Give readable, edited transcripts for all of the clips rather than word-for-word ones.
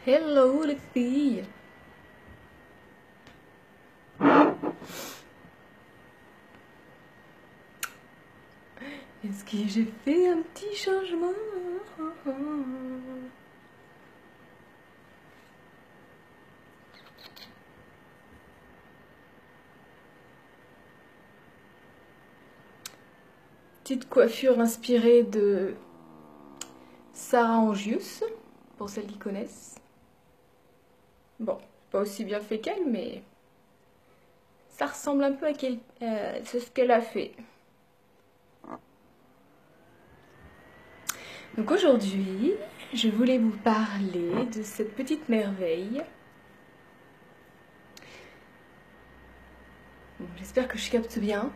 Hello les filles. Est-ce que j'ai fait un petit changement? Petite coiffure inspirée de Sarah Angius, pour celles qui connaissent. Bon, pas aussi bien fait qu'elle, mais ça ressemble un peu à c'est ce qu'elle a fait. Donc aujourd'hui, je voulais vous parler de cette petite merveille. Bon, j'espère que je capte bien.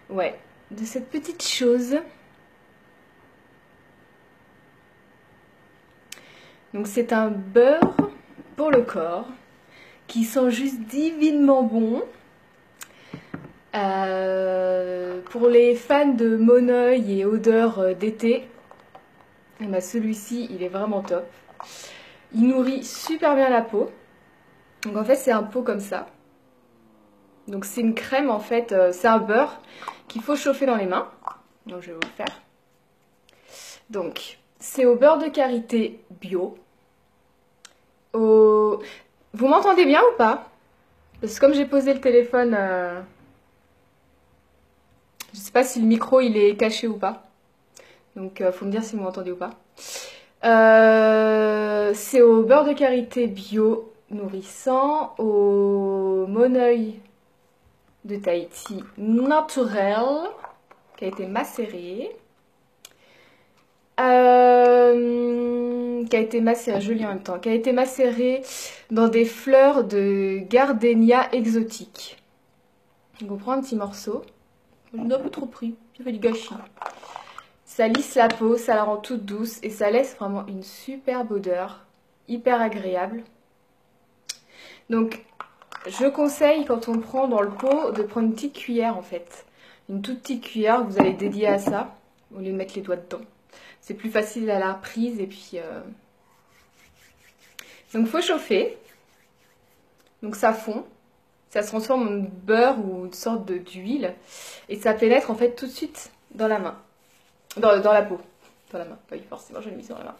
Ouais, de cette petite chose. Donc c'est un beurre pour le corps qui sent juste divinement bon. Pour les fans de Moneuil et odeurs d'été, eh ben celui-ci il est vraiment top. Il nourrit super bien la peau. Donc en fait c'est un pot comme ça. Donc c'est une crème en fait, c'est un beurre qu'il faut chauffer dans les mains. Donc je vais vous le faire. Donc c'est au beurre de karité bio. Vous m'entendez bien ou pas? Parce que comme j'ai posé le téléphone, je sais pas si le micro il est caché ou pas. Donc faut me dire si vous m'entendez ou pas. C'est au beurre de karité bio nourrissant, au Moneuil de Tahiti naturel qui a été macéré. Qui a été macéré, je lis en même temps, qui a été macéré dans des fleurs de gardénia exotique. Donc on prend un petit morceau. J'en ai un peu trop pris, j'ai fait du gâchis. Ça lisse la peau, ça la rend toute douce et ça laisse vraiment une superbe odeur, hyper agréable. Donc je conseille quand on prend dans le pot de prendre une petite cuillère en fait. Une toute petite cuillère que vous allez dédier à ça, au lieu de mettre les doigts dedans. C'est plus facile à la prise et puis... Donc il faut chauffer. Donc ça fond. Ça se transforme en beurre ou une sorte d'huile. Et ça pénètre en fait tout de suite dans la main. Dans la peau. Dans la main. Pas forcément, je l'ai mis sur la main.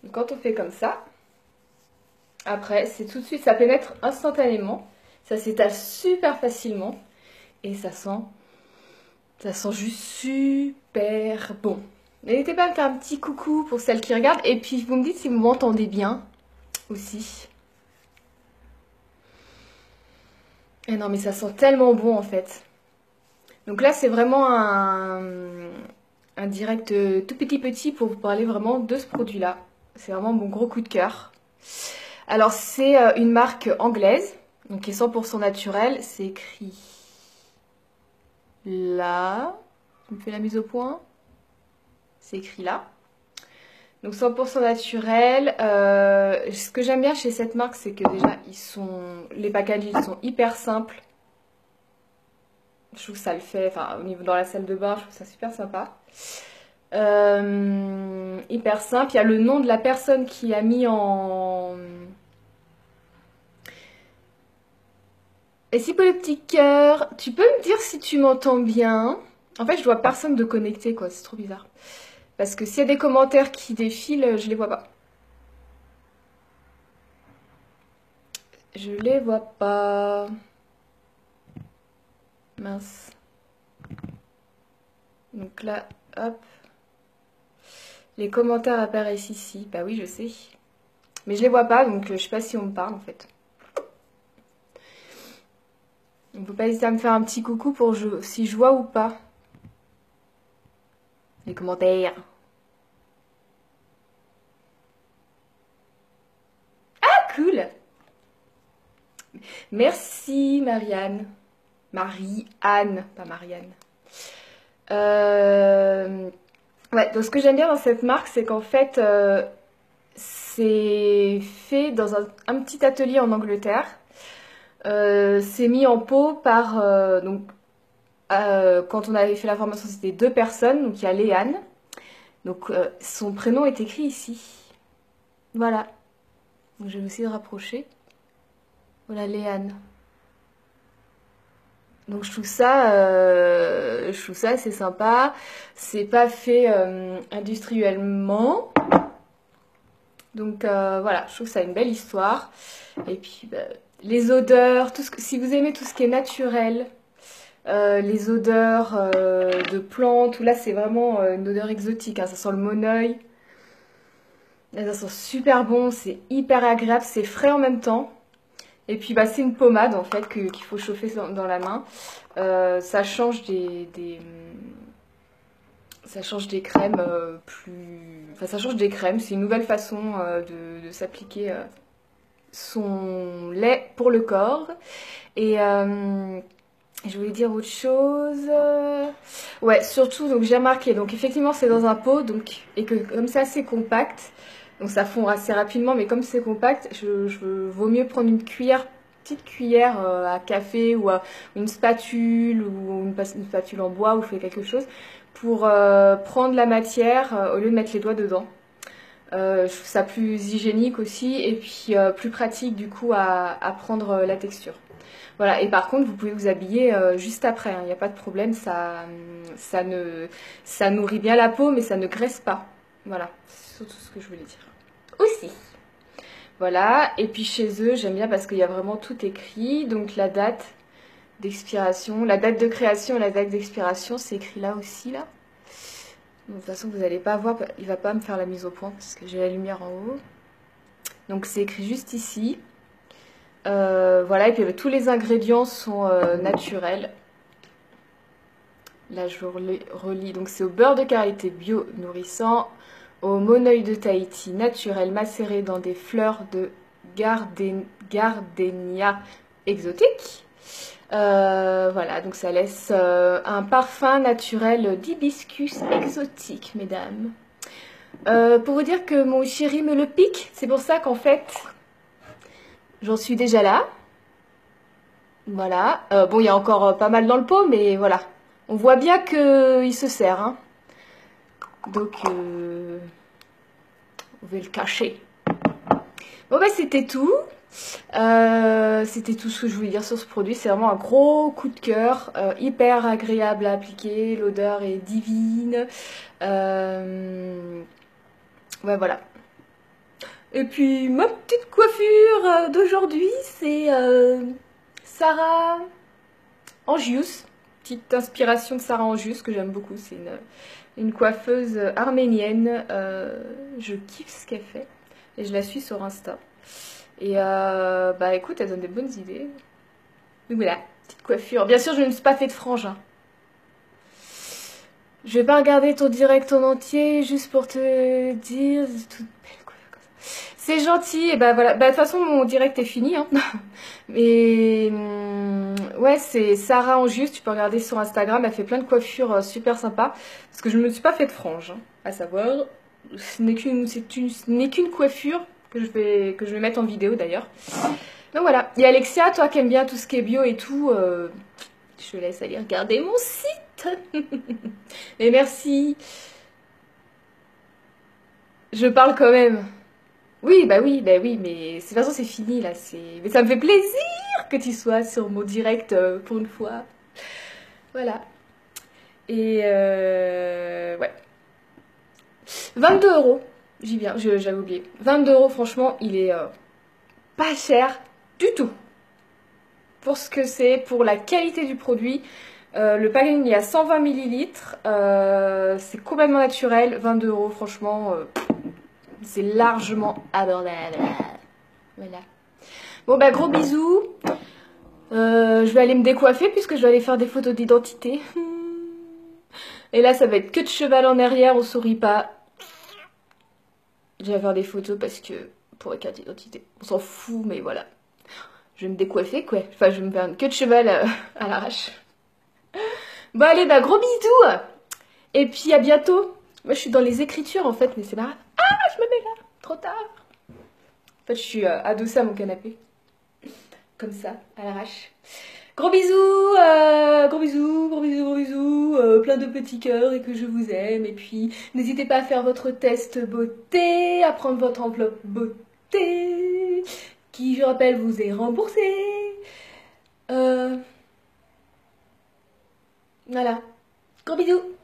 Donc quand on fait comme ça, après c'est tout de suite, ça pénètre instantanément. Ça s'étale super facilement. Et ça sent juste super bon. N'hésitez pas à me faire un petit coucou pour celles qui regardent. Et puis vous me dites si vous m'entendez bien aussi. Et non mais ça sent tellement bon en fait. Donc là c'est vraiment un direct tout petit pour vous parler vraiment de ce produit là. C'est vraiment mon gros coup de cœur. Alors c'est une marque anglaise, donc qui est 100% naturelle. C'est écrit là. On me fait la mise au point. C'est écrit là. Donc 100% naturel. Ce que j'aime bien chez cette marque, c'est que déjà les packaging sont hyper simples. Je trouve que ça le fait, enfin au niveau dans la salle de bain, je trouve ça super sympa. Hyper simple. Il y a le nom de la personne qui a mis en... Et si pour le petit cœur, tu peux me dire si tu m'entends bien? En fait, je vois personne de connecté, quoi. C'est trop bizarre. Parce que s'il y a des commentaires qui défilent, je les vois pas. Je les vois pas. Mince. Donc là, hop. Les commentaires apparaissent ici. Bah oui, je sais. Mais je les vois pas, donc je sais pas si on me parle en fait. Donc faut pas hésiter à me faire un petit coucou pour si je vois ou pas. Les commentaires. Ah, cool! Merci Marianne. Marie-Anne, pas Marianne. Ouais, donc ce que j'aime bien dans cette marque, c'est qu'en fait, c'est fait dans un petit atelier en Angleterre. C'est mis en pot par... quand on avait fait la formation, c'était 2 personnes. Donc il y a Léane. Donc son prénom est écrit ici. Voilà. Donc je vais essayer de rapprocher. Voilà, Léane. Donc je trouve ça assez sympa. C'est pas fait industriellement. Donc voilà, je trouve que ça a une belle histoire. Et puis bah, les odeurs, si vous aimez tout ce qui est naturel, les odeurs de plantes, ou là c'est vraiment une odeur exotique, hein, ça sent le moneuil. Là, ça sent super bon, c'est hyper agréable, c'est frais en même temps. Et puis bah, c'est une pommade en fait qu'il faut chauffer dans la main. Ça change ça change des crèmes Enfin ça change des crèmes, c'est une nouvelle façon de s'appliquer son lait pour le corps. Et je voulais dire autre chose. Ouais, surtout, donc j'ai remarqué, donc effectivement c'est dans un pot, donc, et que comme c'est assez compact, donc ça fond assez rapidement, mais comme c'est compact, vaut mieux prendre une petite cuillère à café ou une spatule ou une spatule en bois ou faire quelque chose pour prendre la matière au lieu de mettre les doigts dedans. Je trouve ça plus hygiénique aussi et puis plus pratique du coup à prendre la texture. Voilà, et par contre, vous pouvez vous habiller juste après, il n'y a pas de problème, ça nourrit bien la peau, mais ça ne graisse pas. Voilà, c'est surtout ce que je voulais dire. Aussi. Voilà, et puis chez eux, j'aime bien parce qu'il y a vraiment tout écrit, donc la date d'expiration, la date de création et la date d'expiration, c'est écrit là aussi, là. Donc, de toute façon, vous n'allez pas voir, il va pas me faire la mise au point parce que j'ai la lumière en haut. Donc c'est écrit juste ici. Voilà, et puis tous les ingrédients sont naturels. Là, je vous relis. Donc, c'est au beurre de karité bio nourrissant, au moneuil de Tahiti naturel macéré dans des fleurs de gardénia exotique. Voilà, donc ça laisse un parfum naturel d'hibiscus exotique, mesdames. Pour vous dire que mon chéri me le pique, c'est pour ça qu'en fait, j'en suis déjà là. Voilà. Bon, il y a encore pas mal dans le pot, mais voilà. On voit bien qu'il se sert. Hein. Donc, on va le cacher. Bon, bah, c'était tout. C'était tout ce que je voulais dire sur ce produit. C'est vraiment un gros coup de cœur. Hyper agréable à appliquer. L'odeur est divine. Ouais, voilà. Et puis, ma petite coiffure d'aujourd'hui, c'est Sarah Angius. Petite inspiration de Sarah Angius que j'aime beaucoup. C'est une coiffeuse arménienne. Je kiffe ce qu'elle fait. Et je la suis sur Insta. Et bah écoute, elle donne des bonnes idées. Donc voilà, petite coiffure. Bien sûr, je ne me suis pas fait de frange. Hein. Je vais pas regarder ton direct en entier juste pour te dire toute belle coiffure comme ça. C'est gentil. Et bah voilà. Bah de toute façon, mon direct est fini. Hein. Mais ouais, c'est Sarah Angius. Tu peux regarder sur Instagram. Elle fait plein de coiffures super sympas. Parce que je ne me suis pas fait de frange. Hein. À savoir, ce n'est qu'une coiffure que je vais mettre en vidéo d'ailleurs. Donc voilà. Et Alexia, toi qui aimes bien tout ce qui est bio et tout, je te laisse aller regarder mon site. Mais merci. Je parle quand même. Oui, bah oui, mais de toute façon c'est fini là. Mais ça me fait plaisir que tu sois sur mon direct pour une fois. Voilà. Et ouais. 22 €. J'y viens, j'avais oublié. 22 €, franchement, il est pas cher du tout. Pour ce que c'est, pour la qualité du produit. Le packing, il y a 120 millilitres. C'est complètement naturel. 22 €, franchement, c'est largement abordable. Voilà. Bon, bah, gros bisous. Je vais aller me décoiffer puisque je vais aller faire des photos d'identité. Et là, ça va être que de cheval en arrière, on sourit pas. Je vais faire des photos parce que pour la carte d'identité, on s'en fout, mais voilà. Je vais me décoiffer, quoi. Enfin, je vais me faire une queue de cheval à l'arrache. Bon, allez, bah, gros bisous. Et puis, à bientôt. Moi, je suis dans les écritures, en fait, mais c'est pas grave. Ah, je me mets là. Trop tard. En fait, je suis adossée à mon canapé. Comme ça, à l'arrache. Gros bisous, gros bisous, gros bisous, gros bisous. plein de petits cœurs et que je vous aime. Et puis, n'hésitez pas à faire votre test beauté, à prendre votre enveloppe beauté, qui, je rappelle, vous est remboursée. Voilà. Gros bisous.